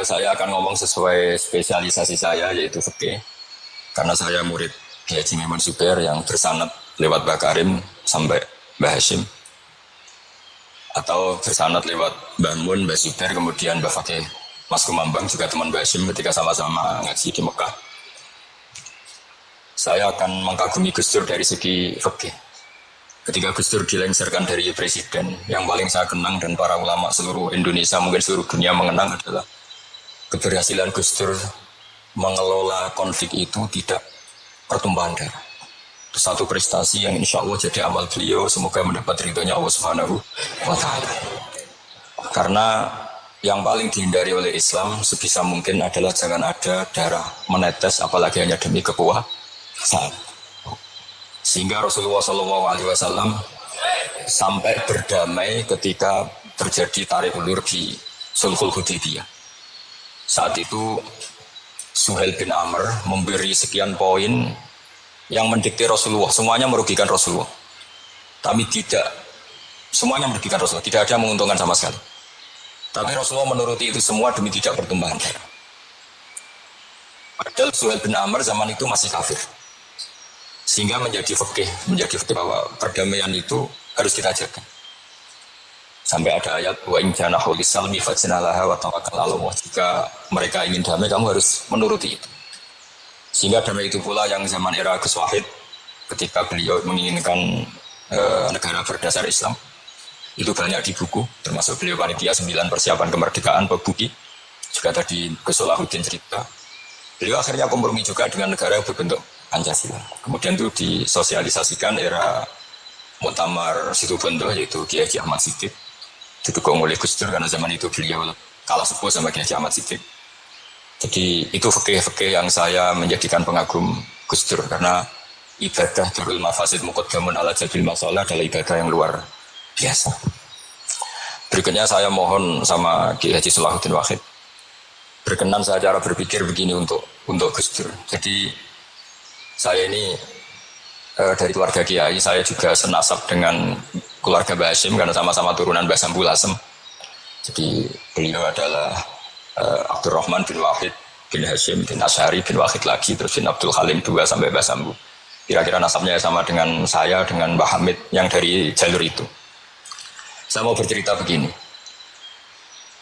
saya akan ngomong sesuai spesialisasi saya, yaitu fikih. Karena saya murid Kiai Haji Memon Zubair yang bersanad lewat Mbah Karim sampai Mbah Hashim. Atau bersanad lewat Mbah Mun, Mbah Zubair, kemudian Mbah Fakih Mas Kumambang, juga teman Mbah Hashim ketika sama-sama ngaji di Mekah. Saya akan mengagumi Gus Dur dari segi fikih. Ketika Gus Dur dilengsarkan dari presiden, yang paling saya kenang dan para ulama seluruh Indonesia, mungkin seluruh dunia mengenang adalah keberhasilan Gus Dur mengelola konflik itu tidak pertumpahan darah. Itu satu prestasi yang insya Allah jadi amal beliau, semoga mendapat ridhonya Allah Subhanahu wa Ta'ala. Karena yang paling dihindari oleh Islam sebisa mungkin adalah jangan ada darah menetes, apalagi hanya demi kekuasaan. Sehingga Rasulullah SAW sampai berdamai ketika terjadi tarik ulur di Sulhul Hudaybiyah. Saat itu Suhail bin Amr memberi sekian poin yang mendikte Rasulullah, semuanya merugikan Rasulullah. Tapi tidak, semuanya merugikan Rasulullah, tidak ada yang menguntungkan sama sekali. Tapi Rasulullah menuruti itu semua demi tidak pertumbuhan darah. Padahal Suhail bin Amr zaman itu masih kafir. Sehingga menjadi fikih bahwa perdamaian itu harus kita jaga. Sampai ada ayat wa in janahu lisalmi fajnalaha wa tawakkal 'ala Allah. Jika mereka ingin damai, kamu harus menuruti itu. Sehingga damai itu pula yang zaman era Gus Wahid, ketika beliau menginginkan negara berdasar Islam, itu banyak di buku, termasuk beliau panitia 9 persiapan kemerdekaan Buki. Juga tadi Gus Salahuddin cerita, beliau akhirnya kompromi juga dengan negara yang berbentuk Pancasila. Kemudian itu disosialisasikan era Muktamar Situbondo, yaitu Kiai Haji Ahmad Siddiq, didukung oleh Gus Dur karena zaman itu beliau kalah sepuh sama Kiai Haji Ahmad Siddiq. Jadi itu fikih-fikih yang saya menjadikan pengagum Gus Dur, karena ibadah Darul Mafasid Muqaddamun ala Jalbil Masalah adalah ibadah yang luar biasa. Berikutnya saya mohon sama Kiai Haji Salahuddin Wahid berkenan saya cara berpikir begini untuk Gus Dur. Jadi saya ini dari keluarga Kiai, saya juga senasab dengan keluarga Mbah Hashim karena sama-sama turunan Mbah Sambul Asem. Jadi beliau adalah Abdurrahman bin Wahid bin Hashim bin Asy'ari bin Wahid lagi, terus bin Abdul Halim 2 sampai Mbah Sambu. Kira-kira nasabnya sama dengan saya, dengan Mbah Hamid yang dari jalur itu. Saya mau bercerita begini.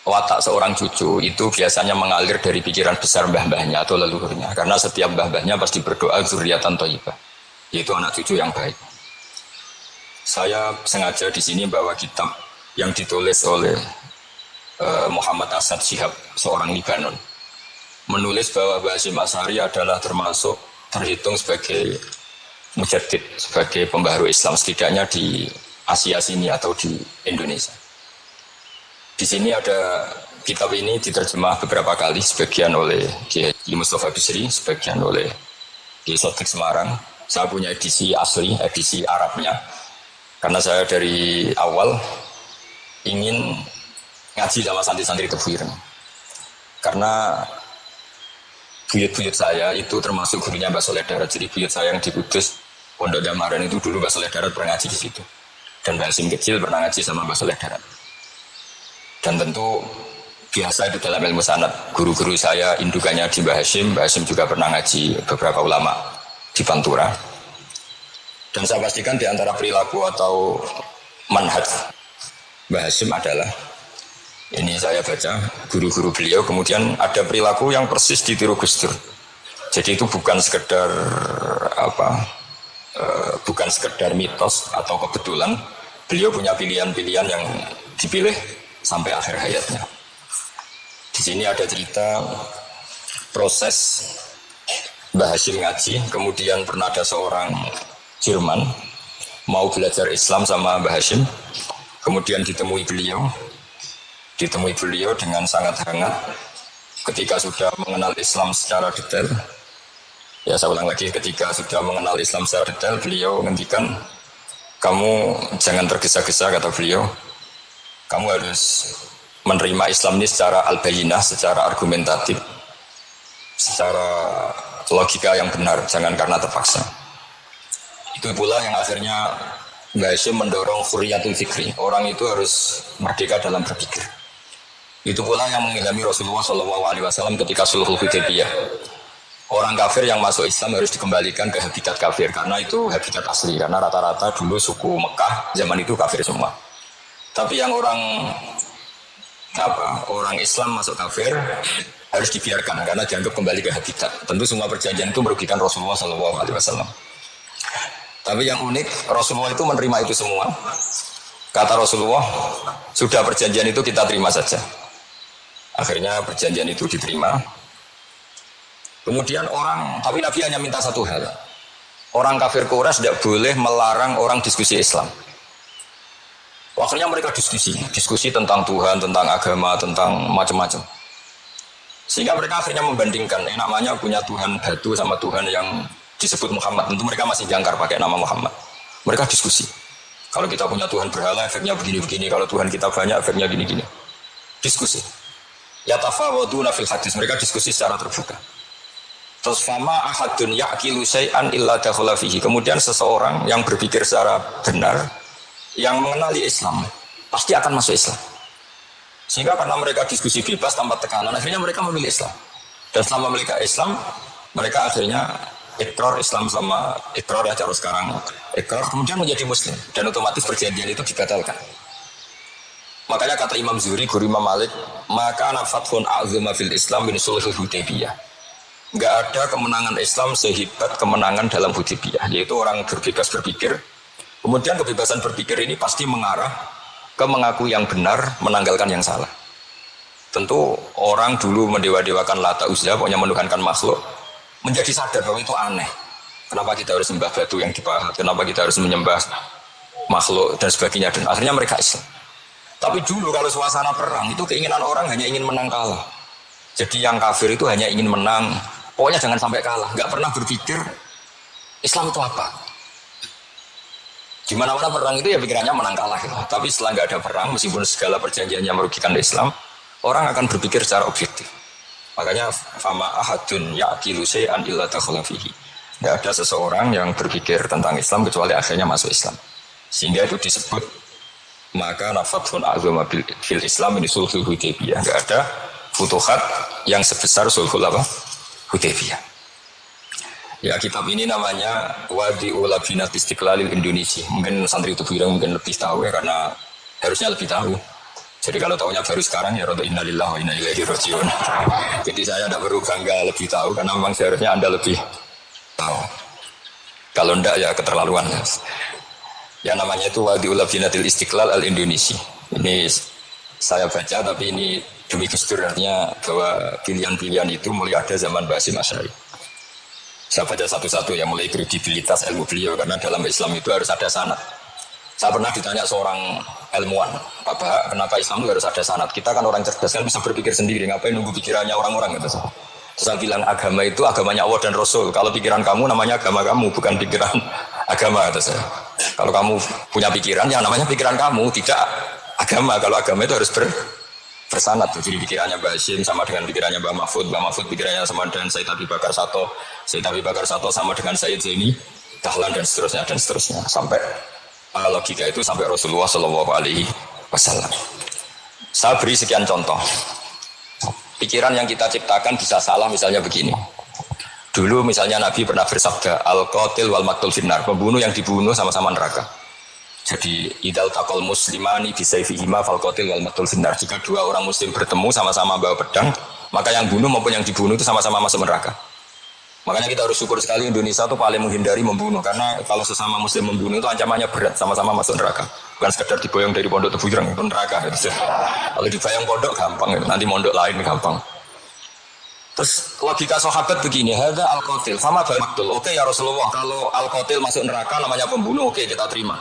Watak seorang cucu itu biasanya mengalir dari pikiran besar mbah-mbahnya atau leluhurnya. Karena setiap mbah-mbahnya pasti berdoa dzurriatan thayyibah, yaitu anak cucu yang baik. Saya sengaja di sini bawa kitab yang ditulis oleh Muhammad Asad Shihab, seorang Libanon. Menulis bahwa Mbah Hasyim Asy'ari adalah terhitung sebagai mujaddid, sebagai pembaharu Islam setidaknya di Asia sini atau di Indonesia. Di sini ada kitab ini diterjemah beberapa kali, sebagian oleh Kiai Mustafa Bisri, sebagian oleh Kiai Sodik Semarang. Saya punya edisi asli, edisi Arabnya, karena saya dari awal ingin ngaji sama santri-santri Tebuir. Karena buyut-buyut saya itu termasuk gurunya Mbak Soleh Darat. Jadi buyut saya yang di Kudus, Pondok Damaran itu dulu Mbak Soleh Darat pernah ngaji di situ. Dan Mbak Hasyim kecil pernah ngaji sama Mbak Soleh Darat. Dan tentu biasa di dalam ilmu sanad, guru-guru saya indukannya di Mbah Hasyim juga pernah ngaji beberapa ulama di Pantura. Dan saya pastikan di antara perilaku atau manhaj Mbah Hasyim adalah, ini saya baca guru-guru beliau, kemudian ada perilaku yang persis ditiru Gus Dur. Jadi itu bukan sekedar bukan sekedar mitos atau kebetulan, beliau punya pilihan-pilihan yang dipilih sampai akhir hayatnya. Di sini ada cerita proses Mbah Hasyim ngaji, kemudian pernah ada seorang Jerman mau belajar Islam sama Mbah Hasyim, kemudian ditemui beliau dengan sangat hangat. Ketika sudah mengenal Islam secara detail, ya saya ulang lagi, ketika sudah mengenal Islam secara detail, beliau ngendikan, kamu jangan tergesa-gesa, kata beliau. Kamu harus menerima Islam ini secara al-bayyinah, secara argumentatif, secara logika yang benar, jangan karena terpaksa. Itu pula yang akhirnya Mbah Hasyim mendorong hurriyatul fikri. Orang itu harus merdeka dalam berpikir. Itu pula yang mengilhami Rasulullah SAW ketika Sulhul Hudaybiyah. Orang kafir yang masuk Islam harus dikembalikan ke habitat kafir karena itu habitat asli. Karena rata-rata dulu suku Mekah zaman itu kafir semua. Tapi yang orang Islam masuk kafir harus dibiarkan karena dianggap kembali ke habitat. Tentu semua perjanjian itu merugikan Rasulullah SAW. Tapi yang unik Rasulullah itu menerima itu semua. Kata Rasulullah, sudah perjanjian itu kita terima saja. Akhirnya perjanjian itu diterima. Kemudian tapi Nabi hanya minta satu hal. Orang kafir Quraisy tidak boleh melarang orang diskusi Islam. Akhirnya mereka diskusi tentang Tuhan, tentang agama, tentang macam-macam. Sehingga mereka akhirnya membandingkan, namanya punya Tuhan batu sama Tuhan yang disebut Muhammad. Tentu mereka masih jangkar pakai nama Muhammad. Mereka diskusi. Kalau kita punya Tuhan berhala, efeknya begini-begini. Kalau Tuhan kita banyak, efeknya gini-gini. Diskusi. Yatafawaduna fil hadis, mereka diskusi secara terbuka. Terus fama ahadun ya'qilu syai'an illa dakhala fihi. Kemudian seseorang yang berpikir secara benar, yang mengenali Islam, pasti akan masuk Islam. Sehingga karena mereka diskusi bebas tanpa tekanan, akhirnya mereka memilih Islam. Dan selama mereka Islam, mereka akhirnya ikrar Islam sama ikrar ya cara sekarang. Ikrar kemudian menjadi Muslim dan otomatis perjanjian itu dibatalkan. Makanya kata Imam Zuhri, guru Imam Malik, maka nafathun a'zuma fil Islam min sulhul Hudaybiyah. Enggak ada kemenangan Islam sehebat kemenangan dalam Hudaybiyah, yaitu orang berbebas berpikir. Kemudian kebebasan berpikir ini pasti mengarah ke mengakui yang benar, menanggalkan yang salah. Tentu orang dulu mendewa-dewakan Lata Uzza, pokoknya menuhankan makhluk, menjadi sadar bahwa itu aneh. Kenapa kita harus sembah batu yang dipahat? Kenapa kita harus menyembah makhluk dan sebagainya? Dan akhirnya mereka Islam. Tapi dulu kalau suasana perang itu keinginan orang hanya ingin menang kalah. Jadi yang kafir itu hanya ingin menang, pokoknya jangan sampai kalah. Nggak pernah berpikir Islam itu apa. Gimana-mana perang itu ya pikirannya menang kalah. Gitu. Tapi setelah nggak ada perang, meskipun segala perjanjiannya merugikan Islam, orang akan berpikir secara objektif. Makanya fama ahadun ya'qilu syai'an illa dakhala fihi. Nggak ada seseorang yang berpikir tentang Islam kecuali akhirnya masuk Islam. Sehingga itu disebut maka nafathun a'zama fil Islam ini sulhul Hudaybiyah. Enggak ada futuhat yang sebesar sulhul Hudaybiyah. Ya kitab ini namanya Wadi'ul Labinat Istiqlalil Indonesia. Mungkin santri itu bilang mungkin lebih tahu ya karena harusnya lebih tahu. Jadi kalau tahunya baru sekarang ya rada innalillahi wa inna ilaihi raji'un. Jadi saya tidak perlu bangga lebih tahu karena memang seharusnya Anda lebih tahu. Kalau enggak ya keterlaluan. Ya namanya itu Wadi'ul Labinatil Istiqlal Al-Indonesia. Ini saya baca tapi ini demi Gus Dur, artinya bahwa pilihan-pilihan itu mulai ada zaman Mbah Hasyim Asy'ari. Saya baca satu-satu yang mulai kredibilitas ilmu beliau karena dalam Islam itu harus ada sanad. Saya pernah ditanya seorang ilmuwan, Bapak, kenapa Islam itu harus ada sanad? Kita kan orang cerdas kan bisa berpikir sendiri, ngapain nunggu pikirannya orang-orang gitu. Terus saya bilang agama itu agamanya Allah dan Rasul. Kalau pikiran kamu namanya agama kamu, bukan pikiran agama kata saya. Kalau kamu punya pikiran, yang namanya pikiran kamu, tidak agama. Kalau agama itu harus bersanad. Jadi pikirannya Mbah Hasyim sama dengan pikirannya Mbah Mahfud pikirannya sama dengan Sayyid Abi Bakar Sato, Sayyid Abi Bakar Sato sama dengan Sayyid Zaini Dahlan dan seterusnya. Sampai logika itu sampai Rasulullah SAW. Saya beri sekian contoh. Pikiran yang kita ciptakan bisa salah, misalnya begini. Dulu misalnya Nabi pernah bersabda, al-qatil wal maqtul finnar, pembunuh yang dibunuh sama-sama neraka. Jadi idal taqal muslimani bisayfihima fal qatil wal maqtul finnar. Jika dua orang muslim bertemu sama-sama bawa pedang, maka yang bunuh maupun yang dibunuh itu sama-sama masuk neraka. Makanya kita harus syukur sekali Indonesia itu paling menghindari membunuh, karena kalau sesama muslim membunuh itu ancamannya berat, sama-sama masuk neraka. Bukan sekedar diboyong dari pondok Tebu Ireng itu neraka gitu. Kalau dibayang pondok gampang gitu. Nanti pondok lain gampang. Terus logika sahabat begini, hadza al-qatil fama bal maqtul. Oke ya Rasulullah, kalau al-qatil masuk neraka namanya pembunuh, oke kita terima.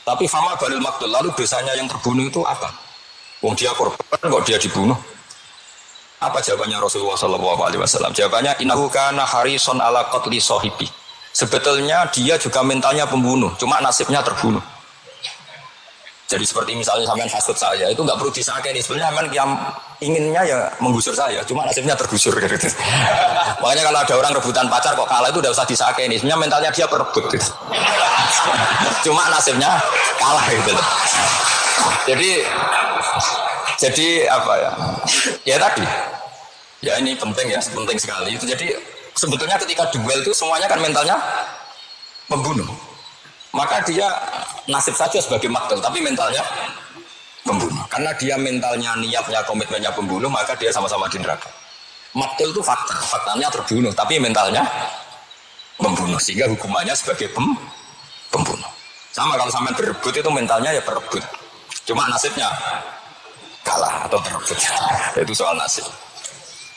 Tapi fama balil maqtul, lalu dosanya yang terbunuh itu apa? Wong dia korban kok dia dibunuh? Apa jawabannya Rasulullah SAW? Jawabannya innahu kana harison ala qatli sahibi. Sebetulnya dia juga mentalnya pembunuh, cuma nasibnya terbunuh. Jadi seperti misalnya sampean hasut saya, itu nggak perlu disakeni. Sebenarnya sampean yang inginnya ya menggusur saya, cuma nasibnya tergusur. Gitu. Makanya kalau ada orang rebutan pacar kok kalah itu udah usah disakeni. Sebenarnya mentalnya dia perebut. Gitu. Cuma nasibnya kalah gitu. Jadi Jadi apa ya? Ya tadi. Ya ini penting ya, penting sekali. Itu jadi sebetulnya ketika duel itu semuanya kan mentalnya pembunuh. Maka dia nasib saja sebagai maktul, tapi mentalnya pembunuh. Karena dia mentalnya, niatnya, komitmennya pembunuh, maka dia sama-sama di neraka. Maktul itu fakta, faktanya terbunuh, tapi mentalnya pembunuh. Sehingga hukumannya sebagai pembunuh. Sama kalau sampai berebut itu mentalnya ya berebut. Cuma nasibnya kalah atau berebut. Itu soal nasib.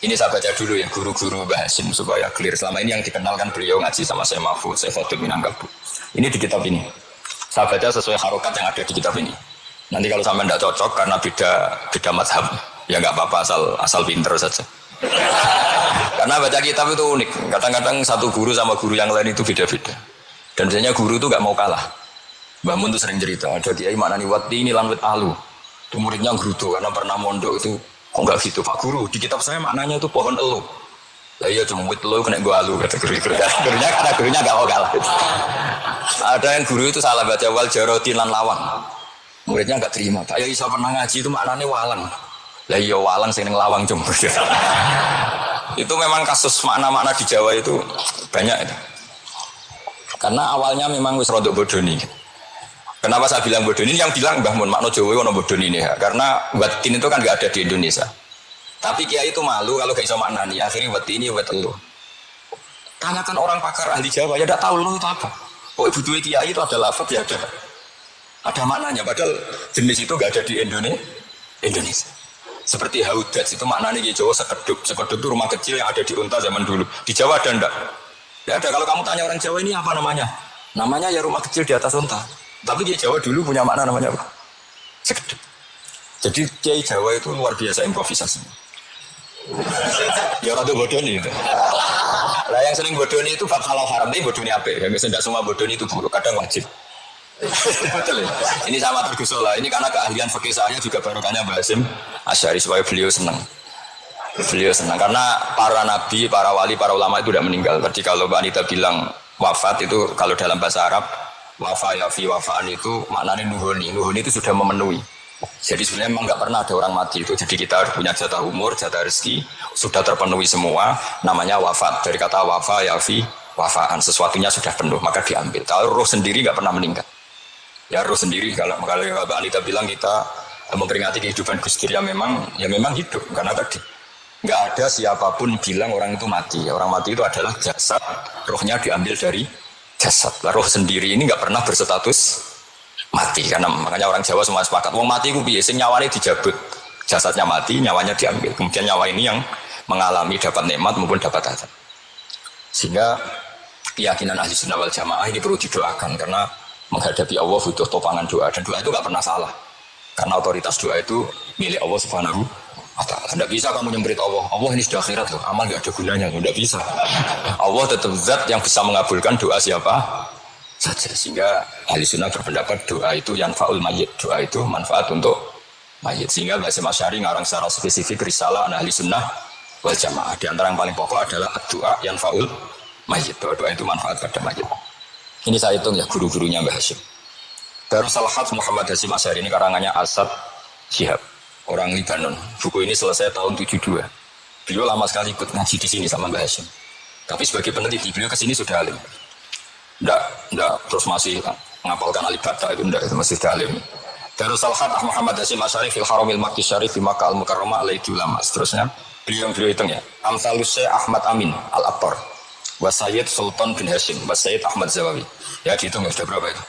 Ini saya baca dulu ya guru-guru Mbah Hasyim supaya clear. Selama ini yang dikenalkan beliau ngaji sama saya Mahfud, saya Fatul Minangkabau. Ini di kitab ini. Saya baca sesuai harokat yang ada di kitab ini. Nanti kalau sampai tidak cocok karena beda mazhab, ya nggak apa-apa asal pinter saja. Karena baca kitab itu unik. Kadang-kadang satu guru sama guru yang lain itu beda-beda. Dan biasanya guru itu nggak mau kalah. Mbah Mun itu sering cerita, ada kiai maknani wati ini lanwit alu. Itu muridnya gerudo karena pernah mondok itu. Kok nggak gitu Pak Guru? Di kitab saya maknanya itu pohon elu. Lah iya cuma wit elu kena gua alu kata gurunya karena gurunya nggak mau kalah. Ada yang guru itu salah baca wal jaroti lan lawang. Muridnya nggak terima. Pak ya iso pernah ngaji itu maknanya walang. Lah iya walang sing ning lawang cuma. Itu memang kasus makna-makna di Jawa itu banyak itu. Karena awalnya memang wis rodok bodoni. Kenapa saya bilang bodoni? Yang bilang Mbah Mun makna Jawa ono bodoni ini ya. Karena watin itu kan nggak ada di Indonesia. Tapi kiai itu malu kalau gak bisa maknani. Akhirnya wati ini wet elu. Tanyakan orang pakar ahli Jawa ya tidak tahu lu itu apa. Oh ibu dua kiai itu ada lafaz ya ada. Ada maknanya. Padahal jenis itu nggak ada di Indonesia. Seperti haudat itu maknanya di Jawa sekeduk. Sekeduk itu rumah kecil yang ada di unta zaman dulu. Di Jawa ada enggak? Ya ada. Kalau kamu tanya orang Jawa ini apa namanya? Namanya ya rumah kecil di atas unta. Tapi di Jawa dulu punya makna namanya apa? Sekeduk. Jadi kiai Jawa itu luar biasa improvisasi. Ya rada bodoni itu. Lah yang sering bodoni itu bab halal haram ini bodoni apa? Ya biasanya tidak semua bodoni itu buruk, kadang wajib. Betul ya. Ini sama tergusola. Ini karena keahlian fikih saya juga barokahnya Mbah Hasyim Asy'ari supaya beliau senang. Beliau senang karena para nabi, para wali, para ulama itu tidak meninggal. Tadi kalau Mbak Anita bilang wafat itu kalau dalam bahasa Arab wafa ya fi wafaan itu maknanya nuhuni. Nuhuni itu sudah memenuhi. Jadi sebenarnya memang nggak pernah ada orang mati itu. Jadi kita harus punya jatah umur, jatah rezeki sudah terpenuhi semua. Namanya wafat. Dari kata wafa ya fi wafaan, sesuatunya sudah penuh maka diambil. Kalau roh sendiri nggak pernah meninggal. Ya roh sendiri kalau Mbak Anita bilang kita memperingati kehidupan Gus Dur ya memang hidup karena tadi nggak ada siapapun bilang orang itu mati. Orang mati itu adalah jasad, rohnya diambil dari jasad. Roh sendiri ini nggak pernah berstatus mati karena makanya orang Jawa semua sepakat wong mati ku piye sing nyawane dijabut, jasadnya mati, nyawanya diambil. Kemudian nyawa ini yang mengalami dapat nikmat maupun dapat azab. Sehingga keyakinan ahli sunnah wal jamaah ini perlu didoakan karena menghadapi Allah butuh topangan doa dan doa itu nggak pernah salah karena otoritas doa itu milik Allah Subhanahu wa ta'ala. Tidak bisa kamu nyembrit Allah ini sudah akhirat loh, amal nggak ada gunanya, tidak bisa. Allah tetap zat yang bisa mengabulkan doa siapa saja. Sehingga ahli sunnah berpendapat doa itu yanfa'ul mayyit, doa itu manfaat untuk mayyit. Sehingga Mbah Hasyim Asy'ari ngarang secara spesifik risalah ahli sunnah wal jamaah. Di antara yang paling pokok adalah doa yanfa'ul mayyit, doa itu manfaat pada mayyit. Ini saya hitung ya guru-gurunya Mbah Hasyim. Darul Hadz Muhammad Hasyim Asy'ari ini karangannya Asad Syihab, orang Libanon. Buku ini selesai tahun 72. Beliau lama sekali ikut ngaji di sini sama Mbah Hasyim. Tapi sebagai peneliti beliau kesini sudah alim. Enggak terus masih menghafalkan alibata itu enggak, itu masih alim. Darul Hadz Muhammad Hasyim Asy'ari fil Haramil Makki Syarif fi Makkah Al-Mukarramah alaihi ulama. Seterusnya beliau hitung ya. Amsalus Syekh Ahmad Amin Al-Attar. Wasayyid Sultan bin Hasyim, Wasayyid Ahmad Zawawi. Ya dihitung sudah berapa itu.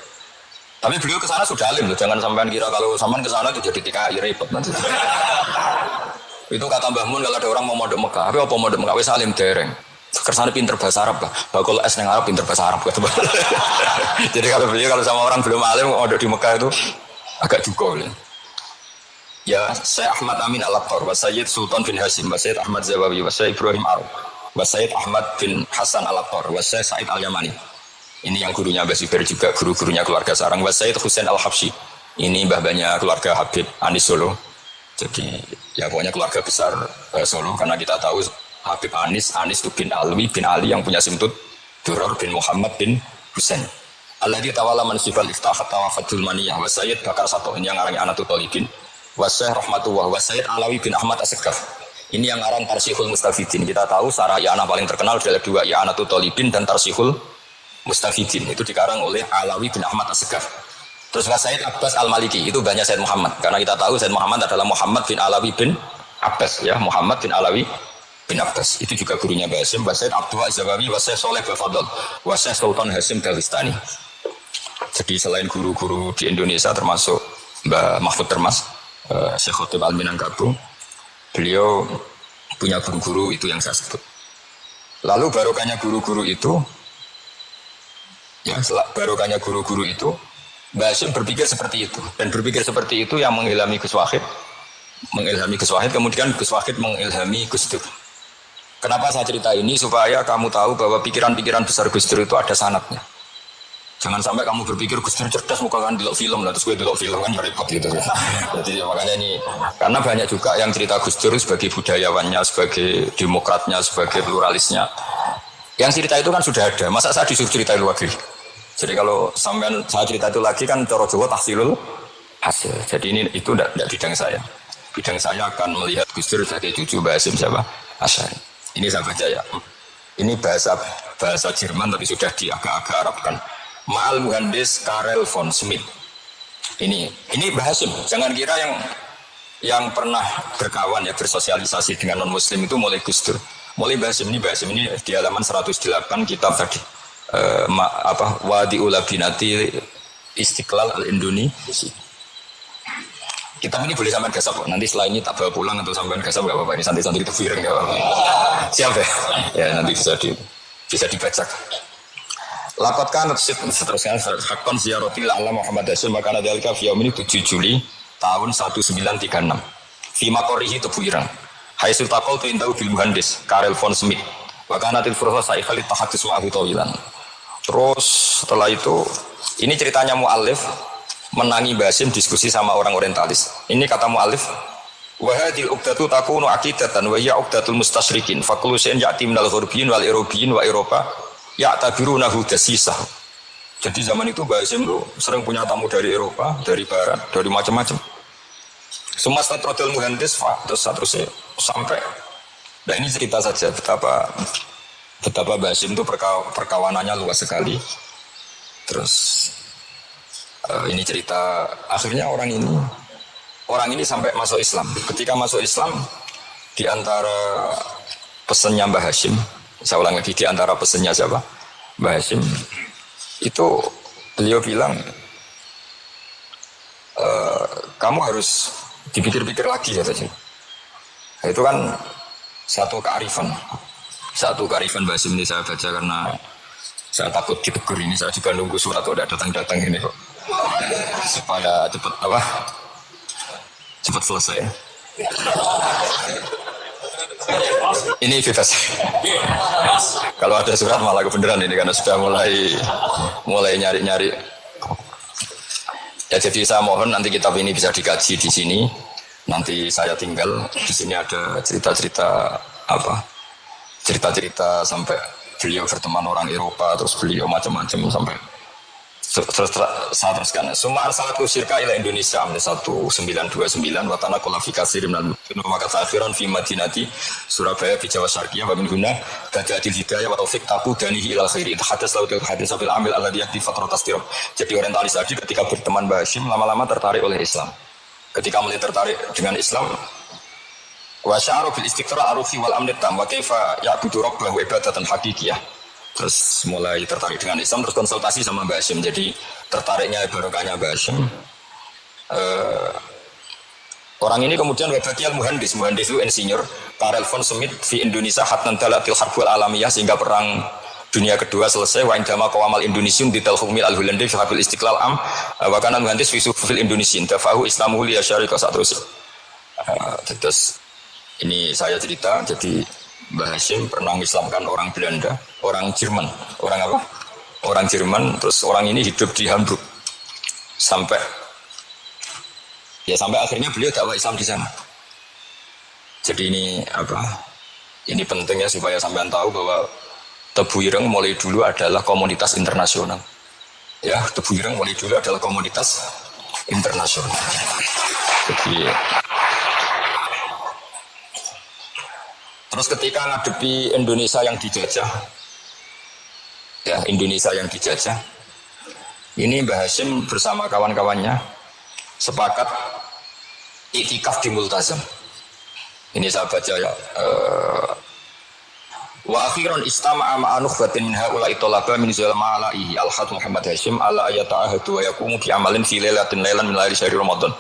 Tapi beliau ke sana sudah alim loh. Jangan sampean kira kalau sampean ke sana itu jadi TKI repot nanti. Itu kata Mbah Mun kalau ada orang mau mondok Mekah. Tapi apa mondok Mekah wis alim dereng. Kersane pinter bahasa Arab lah. Bakul es nang Arab pinter bahasa Arab kata. Jadi kalau beliau kalau sama orang belum alim mondok di Mekah itu agak jugol. Ya Syekh Ahmad Amin Al-Attar, Wasayyid Sultan bin Hasyim, Wasayyid Ahmad Zawawi, Wasayyid Ibrahim Arab, Wasayyid Ahmad bin Hasan Al-Attar, Wasayyid Said Al-Yamani. Ini yang gurunya Mbah Zubair juga, guru-gurunya keluarga sarang. Wasayyid Husain Al-Habsyi. Ini mbah-mbahnya keluarga Habib Anis Solo. Jadi ya pokoknya keluarga besar Solo karena kita tahu Habib Anis itu bin Alwi bin Ali yang punya simtut Duror bin Muhammad bin Husain. Alladzi tawalla mansibal iftah hatta wafatul maniyah. Wasayyid Bakar Sato ini yang ngarang Anatul Talibin. Wasyekh rahmatullah Wasyid Alawi bin Ahmad As-Segaf. Ini yang arang Tarsihul Mustafidin. Kita tahu sarah i'anah paling terkenal adalah dua, i'anatul Thalibin dan Tarsihul Mustafidin. Itu dikarang oleh Alawi bin Ahmad As-Segaf. Terus Wasyid Abbas Al-Maliki, itu banyak Said Muhammad. Karena kita tahu Said Muhammad adalah Muhammad bin Alawi bin Abbas, ya, Muhammad bin Alawi bin Abbas. Itu juga gurunya Mbah Hasyim, Wasyid Abdul Zabawi, Wasyid Soleh Bafadol, Wasyid Sultan Hasyim Dagestani. Jadi selain guru-guru di Indonesia termasuk Mbah Mahfud Termas, Syekh Khotib Al-Minangkabau, beliau punya guru-guru itu yang saya sebut. Lalu barokahnya guru-guru itu, ya, barokahnya guru-guru itu, Mbah Hasyim berpikir seperti itu, dan berpikir seperti itu yang mengilhami Gus Wahid, kemudian Gus Wahid mengilhami Gus Dur. Kenapa saya cerita ini? Supaya kamu tahu bahwa pikiran-pikiran besar Gus Dur itu ada sanadnya. Jangan sampai kamu berpikir Gus Dur cerdas, muka kan delok film lah, terus gue delok film kan repot gitu. Jadi makanya ini, karena banyak juga yang cerita Gus Dur sebagai budayawannya, sebagai demokratnya, sebagai pluralisnya. Yang cerita itu kan sudah ada, masa saya disuruh cerita itu lagi? Jadi kalau sampean saya cerita itu lagi kan cara Jawa tahsilul hasil. Jadi ini itu tidak bidang saya. Bidang saya akan melihat Gus Dur sebagai cucu Mbah Hasyim siapa? Asy'ari. Ini saya baca ya. Ini bahasa Jerman tapi sudah diagak-agak Arabkan. Ma'al Muhandis Karel von Schmidt. Ini Mbah Hasyim. Jangan kira yang pernah berkawan ya, bersosialisasi dengan non muslim itu mulai Gus Dur. Mulai Mbah Hasyim ini di halaman 108 kitab tadi. Wadi Ulabinati Istiqlal Al-Indonesia. Kitab ini boleh sampean gasap kok. Nanti setelah ini tak bawa pulang atau sampean gasap enggak apa-apa. Ini santai-santai itu viral enggak apa-apa. Siap ya? Ya nanti bisa dibaca. Lapatkan seterusnya hakon ziaratil alam Muhammad Hasyim maka nadalika fi yaumini 7 Juli tahun 1936. Fi maqorihi Tebu Ireng. Haitsu taqal tu indahu bil muhandis Karel von Schmidt. Wa kanatil fursa sa'ikhal tahaddus ma'ahu tawilan. Terus setelah itu ini ceritanya muallif menangi Mbah Hasyim diskusi sama orang orientalis. Ini kata muallif, wa hadhil uqdatu takunu aqidatan wa hiya uqdatul mustasyrikin fa kullu shay'in ya'ti minal ghurbiyin wal irobiyyin wa Eropa ya'tabirunahu dasisah. Jadi zaman itu Mbah Hasyim tuh sering punya tamu dari Eropa, dari barat, dari macam-macam. Semua statrodel muhandis terus sampai. Nah ini cerita saja betapa Mbah Hasyim itu perkawanannya luas sekali. Terus ini cerita akhirnya orang ini sampai masuk Islam. Ketika masuk Islam, di antara pesannya Mbah Hasyim, saya ulang lagi, di antara pesannya siapa? Mbah Hasyim itu beliau bilang, kamu harus dipikir-pikir lagi katanya. Itu kan satu kearifan Mbah Hasyim ini saya baca karena saya takut ditegur ini. Saya juga nunggu surat udah datang ini kok, supaya cepat selesai. Ini bebas. Kalau ada surat malah kebenaran ini karena sudah mulai nyari. Ya jadi saya mohon nanti kitab ini bisa dikaji di sini. Nanti saya tinggal di sini ada cerita-cerita sampai beliau berteman orang Eropa, terus beliau macam-macam sampai saya teruskan. Suma arsalatku syirka ila Indonesia 1929 watana kulafi kasir minal maka akhiran fi madinati Surabaya di Jawa Syarqiyah wa min huna bada'il hidayah wa taufiq tabu danihi ila khairi hadas lautil hadis fil amil alladhi yakti fatratas tirab. Jadi orientalis tadi ketika berteman Mbah Hasyim lama-lama tertarik oleh Islam. Ketika mulai tertarik dengan Islam wa sya'aru bil istiqra' arufi wal amn tam wa kaifa ya'budu rabbahu ibadatan haqiqiyah. Terus mulai tertarik dengan Islam, terus konsultasi sama Mbah Hasyim. Jadi tertariknya barokahnya Mbah Hasyim. Orang ini kemudian wabakiyal muhandis itu insinyur Karel von Schmidt di Indonesia hatan dalatil harbul alamiyah sehingga perang dunia kedua selesai. Wa indama qawamal Indonesium di talhumil al-Hulandi fi habil istiqlal am wa kana muhandis fi sufil Indonesian tafahu islamu li asyarika terus. Terus ini saya cerita, jadi Mbah Hasyim pernah mengislamkan orang Belanda, orang Jerman, orang Jerman, terus orang ini hidup di Hamburg sampai akhirnya beliau dakwah Islam di sana. Jadi ini ini pentingnya supaya sampean tahu bahwa Tebu Ireng mulai dulu adalah komunitas internasional. Ya, Tebu Ireng mulai dulu adalah komunitas internasional. Jadi terus ketika ngadepi Indonesia yang dijajah, ya Indonesia yang dijajah, ini Mbah Hashim bersama kawan-kawannya sepakat iktikaf di Multazam. Ini saya baca ya. Wa akhiran istama'a ma'a nukhbatin min haula'i talaba min zalama alaihi al-had Muhammad Hashim ala ayata'ahadu wa yakumu bi amalin fi lailatin lailan min laili syahri Ramadan.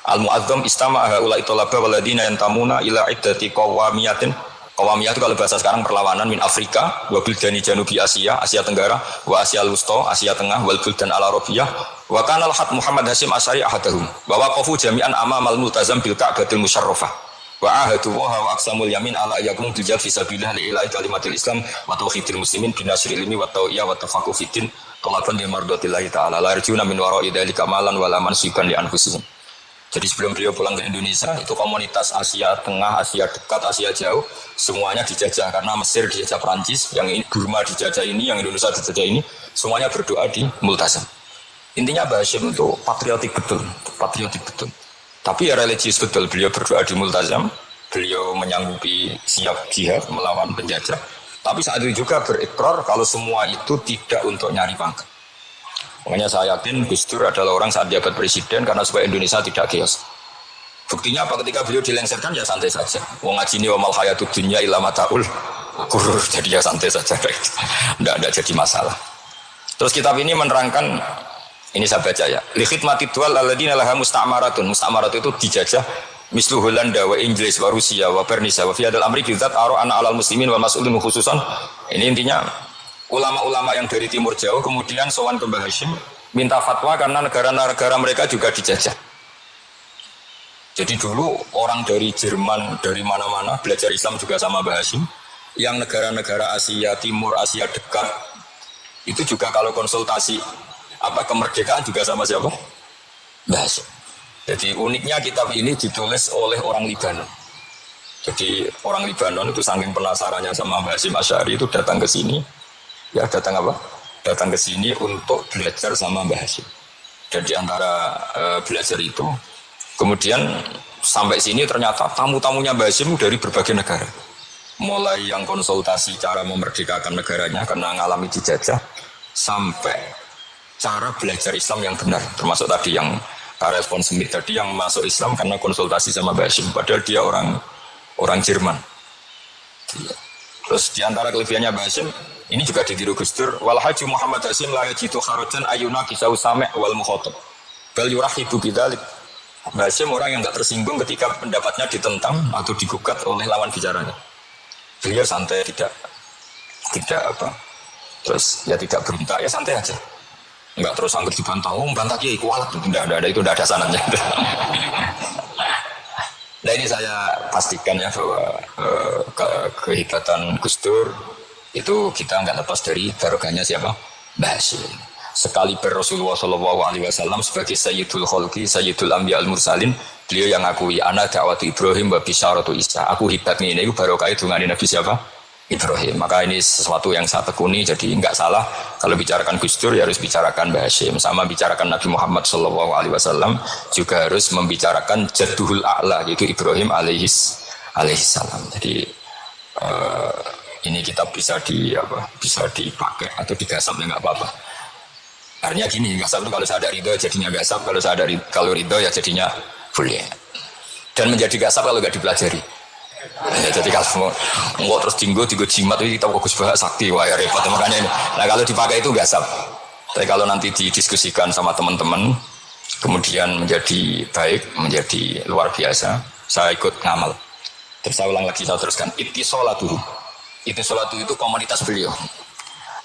Al-mu'azzam istama'a haula'i talaba waladina yantamuna ila iddati qawamiyatin. Qawamiyah itu kalau bahasa sekarang perlawanan min Afrika, wa buldani janubi Asia, Asia Tenggara, wa Asia Wusta, Asia Tengah, wal buldan al-Arabiyah. Wa kana al-had Muhammad Hashim Asy'ari ahadahum. Wa waqafu jami'an amamal multazam bil Ka'batil Musyarrafah. Wa ahadu wa aqsamul yamin ala yakum tujab fi sabilillah li ilahi kalimatil Islam wa tauhidil muslimin bi nasril ilmi wa tawiyah wa tafaqquh fiddin talaban li mardatillahi ta'ala la yarjuna min wara'i dzalika malan wala mansiban li anfusihim. Jadi sebelum beliau pulang ke Indonesia, itu komunitas Asia Tengah, Asia Dekat, Asia Jauh, semuanya dijajah karena Mesir dijajah Prancis, yang Burma dijajah ini, yang Indonesia dijajah ini, semuanya berdoa di Multazam. Intinya Mbah Hashim itu patriotik betul, patriotik betul. Tapi ya religius betul, beliau berdoa di Multazam, beliau menyanggupi siap jihad melawan penjajah. Tapi saat itu juga berikrar kalau semua itu tidak untuk nyari pangkat. Makanya saya yakin Gus Dur adalah orang saat jabat presiden karena supaya Indonesia tidak chaos. Buktinya apa? Ketika beliau dilengsarkan ya santai saja. Wong ngaji ini wa mal hayatud dunya illa mataul ghurur. Jadi ya santai saja. Tidak jadi masalah. Terus kitab ini menerangkan, ini saya baca ya. Li khidmati dual alladziina laha musta'maratun. Musta'marat itu dijajah mislu Holanda wa Inggris wa Rusia wa Bernisa wa fi hadal amri kidzat ana alal muslimin wal mas'ulin khususan. Ini intinya ulama-ulama yang dari timur jauh kemudian sowan ke Mbah Hashim minta fatwa karena negara-negara mereka juga dijajah. Jadi dulu orang dari Jerman, dari mana-mana belajar Islam juga sama Mbah Hashim. Yang negara-negara Asia Timur, Asia Dekat itu juga kalau konsultasi kemerdekaan juga sama siapa? Mbah Hashim. Jadi uniknya kitab ini ditulis oleh orang Libanon. Jadi orang Libanon itu saking penasarannya sama Mbah Hashim Asy'ari itu datang ke sini. Ya datang apa? Datang ke sini untuk belajar sama Mbah Hashim. Dan di antara belajar itu, kemudian sampai sini ternyata tamu-tamunya Mbah Hashim dari berbagai negara. Mulai yang konsultasi cara memerdekakan negaranya karena mengalami dijajah, sampai cara belajar Islam yang benar. Termasuk tadi yang respon Smith tadi yang masuk Islam karena konsultasi sama Mbah Hashim. Padahal dia orang Jerman. Terus di antara kelebihannya Mbah Hashim, ini juga ditiru Gus Dur. Wal haji Muhammad Hashim la yajidu kharajan ayuna kisau sami' wal mukhatab. Bal yurahibu bidzalik. Mbah Hashim orang yang enggak tersinggung ketika pendapatnya ditentang atau digugat oleh lawan bicaranya. Beliau santai, tidak terus ya tidak berontak, ya santai aja. Enggak terus anggap dibantah, bantah kiai kualat, itu enggak ada sanadnya. Nah ini saya pastikan ya bahwa kehebatan Gus Dur itu kita nggak lepas dari barokahnya siapa? Mbah Hashim. Sekali Rasulullah SAW sebagai Sayyidul Khalqi, Sayyidul Anbiya al-Mursalin, beliau yang akui ana da'watu Ibrahim wa bisyaratu Isa. Aku hebat ini barokah dungane Nabi siapa? Ibrahim. Maka ini sesuatu yang saya tekuni, jadi nggak salah kalau bicarakan Gus Dur ya harus bicarakan Mbah Hashim. Sama bicarakan Nabi Muhammad SAW juga harus membicarakan Jadduhul A'la yaitu Ibrahim alaihissalam. Jadi ini kitab bisa dipakai atau digasap ya nggak apa-apa. Artinya gini, gasap itu kalau saya ada ridho jadinya gasap, kalau ridho ya jadinya boleh. Dan menjadi gasap kalau nggak dipelajari. Ya, jadi kalau mau terus tinggal jimat itu kita fokus bahas sakti, wah ya repot makanya ini. Nah kalau dipakai itu gasap. Tapi kalau nanti didiskusikan sama teman-teman, kemudian menjadi baik, menjadi luar biasa, saya ikut ngamal. Terus saya ulang lagi, saya teruskan. Ittisolatuhu. Ittisolatu itu komunitas beliau.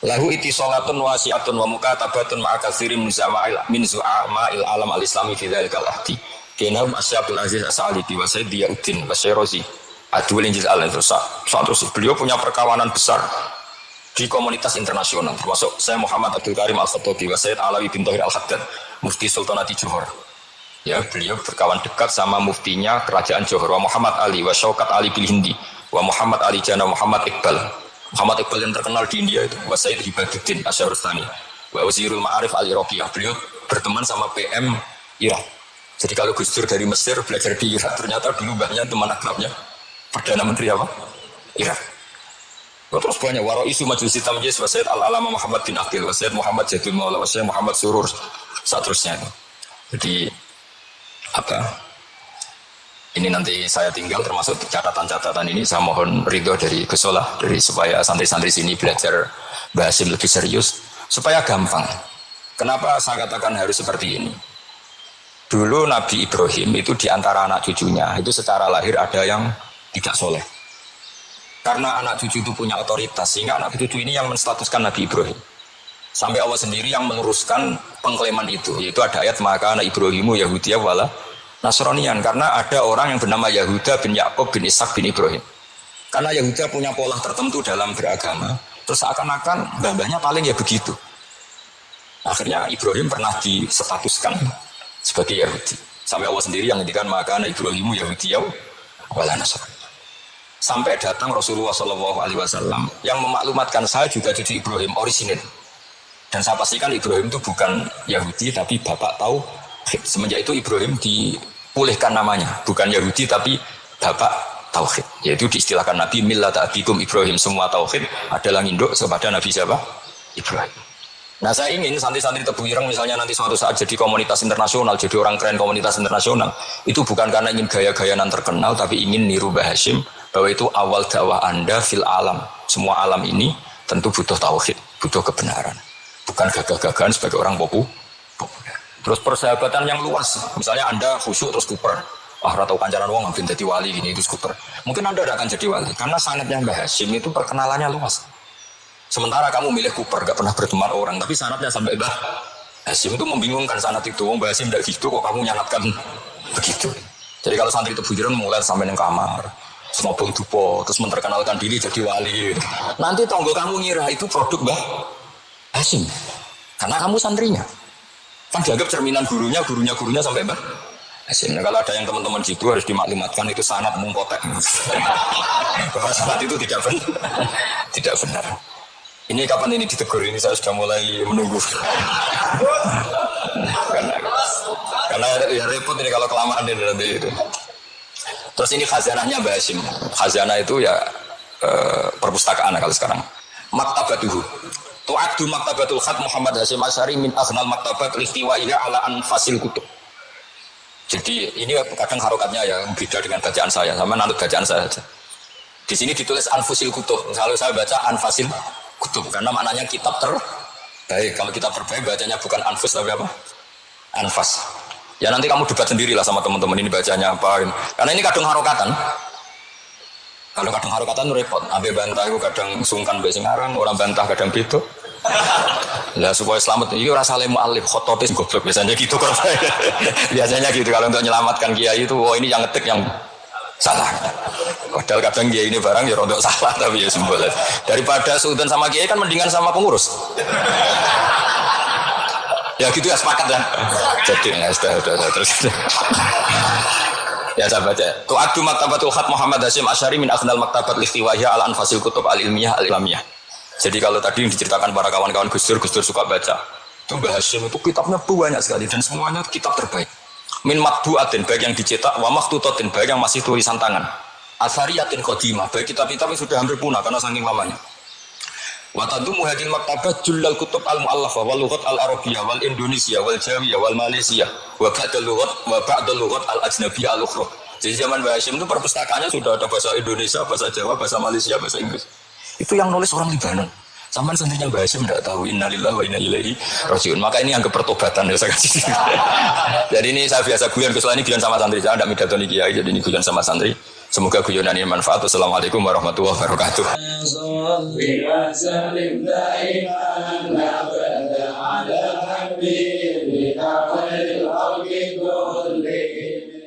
Lahu ittisolatun wasi'atun wa mukatabatun ma'akatsirin min zu'ama'il alam al-islami fi dzalikal ahdi. Kenahum asyabul aziz as-sa'aliti wa sayyidiyauddin wa syairozi. Adul Injil terus beliau punya perkawanan besar di komunitas internasional, termasuk saya Muhammad Abdul Karim Al-Khattabi wa Sayyid Alawi bin Tahir Al-Haddad, Mufti Sultanati Johor. Ya, beliau berkawan dekat sama muftinya kerajaan Johor, wa Muhammad Ali wa Syaukat Ali bil Hindi, wa Muhammad Ali Jana Muhammad Iqbal. Muhammad Iqbal yang terkenal di India itu, wa Sayyid Hibaduddin Asy'arustani, wa Wazirul Ma'arif Al-Iraqiyah. Beliau berteman sama PM Irak. Jadi kalau Gus Dur dari Mesir belajar di Irak, ternyata dulu mbahnya teman akrabnya Perdana Menteri apa? Irak. Terus banyak waro isu majelis tamjiz wasyid al-alama Muhammad bin Aqil wasyid Muhammad Jadul Maula wasyid Muhammad Surur seterusnya itu. Jadi apa? Ini nanti saya tinggal termasuk catatan-catatan ini saya mohon ridho dari Gus Solah dari supaya santri-santri sini belajar bahasa lebih serius supaya gampang. Kenapa saya katakan harus seperti ini? Dulu Nabi Ibrahim itu di antara anak cucunya itu secara lahir ada yang tidak soleh. Karena anak cucu itu punya otoritas sehingga anak cucu ini yang menstatuskan Nabi Ibrahim. Sampai Allah sendiri yang menguruskan pengklaiman itu. Yaitu ada ayat maka anak Ibrahimu Yahudiyah wala Nasranian. Karena ada orang yang bernama Yahuda bin Yakub bin Ishak bin Ibrahim. Karena Yahuda punya pola tertentu dalam beragama. Terus seakan-akan mbah-mbahnya paling ya begitu. Akhirnya Ibrahim pernah distatuskan sebagai Yahudi. Sampai Allah sendiri yang ngendikan maka anak Ibrahimu Yahudiyah wala Nasranian. Sampai datang Rasulullah SAW yang memaklumatkan saya juga cucu Ibrahim orisinil. Dan saya pastikan Ibrahim itu bukan Yahudi tapi bapak tauhid. Semenjak itu Ibrahim dipulihkan namanya, bukan Yahudi tapi bapak tauhid. Yaitu diistilahkan Nabi millata abikum Ibrahim, semua tauhid adalah induk kepada Nabi siapa? Ibrahim. Nah saya ingin santri-santri Tebu Ireng misalnya nanti suatu saat jadi komunitas internasional, jadi orang keren komunitas internasional, itu bukan karena ingin gaya-gayaan terkenal tapi ingin niru Mbah Hashim bahwa itu awal dakwah Anda fil alam. Semua alam ini tentu butuh tauhid, butuh kebenaran. Bukan gagah-gagahan sebagai orang populer. Terus persahabatan yang luas. Misalnya Anda khusyuk terus kuper. Atau kancaran wong ngabin jadi wali gini itu kuper. Mungkin Anda tidak akan jadi wali karena sanadnya Mbah Hashim itu perkenalannya luas. Sementara kamu milih kuper, gak pernah berteman orang, tapi sanadnya sampai Mbah Hashim itu membingungkan sanad itu. Mbah Hashim tidak gitu kok kamu nyangatkan begitu. Jadi kalau santri itu bujuran mulai sampai di kamar. Ngobong dupo, terus memperkenalkan diri jadi wali. Nanti tonggo kamu ngira itu produk Mbah Hashim, karena kamu santrinya. Kan dianggap cerminan gurunya sampai Mbah Hashim. Nah, kalau ada yang teman-teman gitu harus dimaklumatkan itu sanad mungkotek. Bahwa sanad itu tidak benar. Ini kapan ini ditegur? Ini saya sudah mulai menunggu. karena ya repot ini kalau kelamaan ini nanti itu. Terus ini khazanahnya Mbah Hashim. Khazanah itu ya perpustakaan kalau sekarang. Maktabatuhu. Tu'addu maktabatul khat Muhammad Hashim Asy'ari min aghnal maktabat listiwaiha ala anfasil kutub. Jadi ini kadang harokatnya ya beda dengan bacaan saya. Sama nanti bacaan saya saja. Di sini ditulis anfusil kutub. Kalau saya baca anfasil kutub karena maknanya kitab terbaik. Kalau kitab terbaik bacanya bukan anfus tapi apa? Anfas. Ya nanti kamu debat sendirilah sama teman-teman ini bacanya apa. Karena ini kadang harokatan. Kalau kadang harokatan repot. Ambil bantah itu kadang sungkan mbek sing aran, orang bantah kadang beda. Lah supaya selamat iki ora saleh mu'alif khotobis goblok biasanya gitu kalau biasanya gitu kalau untuk menyelamatkan kiai itu oh ini yang ngetik yang salah. Padahal kadang kiai ini barang ya rodok salah tapi ya simbol. Daripada sultan sama kiai kan mendingan sama pengurus. Ya gitu ya sepakat ya. Jadi ya sudah terus. Ya saya baca. Tu'addu maktabatul khat Muhammad Hashim Asy'ari min aghnal maktabat listiwaiha ala anfasil kutub al-ilmiyah al-ilamiyah. Jadi kalau tadi yang diceritakan para kawan-kawan Gus Dur suka baca. Itu Mbah Hashim itu kitabnya banyak sekali dan semuanya kitab terbaik. Min matbu'atin baik yang dicetak wa makhtutatin baik yang masih tulisan tangan. Asariyatin qadimah baik kitab-kitab yang sudah hampir punah karena saking lamanya. Wa tadumu hadil maktabat jullal kutub al-mu'allafah wal lughat al-arabiyyah wal indonesia wal jawiyah wal malaysia wa ba'dal lughat al-ajnabiyyah al-ukhra. Jadi zaman Mbah Hashim itu perpustakaannya sudah ada bahasa Indonesia, bahasa Jawa, bahasa Malaysia, bahasa Inggris. Itu yang nulis orang Libanon. Sampai sendirinya Mbah Hashim tidak tahu innalillahi wa inna ilaihi rajiun. Maka ini anggap pertobatan ya saya kasih. Jadi ini saya biasa guyon kesulitan ini guyon sama santri. Saya tidak midatoni kiai jadi ini guyon sama santri. Semoga guyonan ini manfaat. Assalamualaikum warahmatullahi wabarakatuh.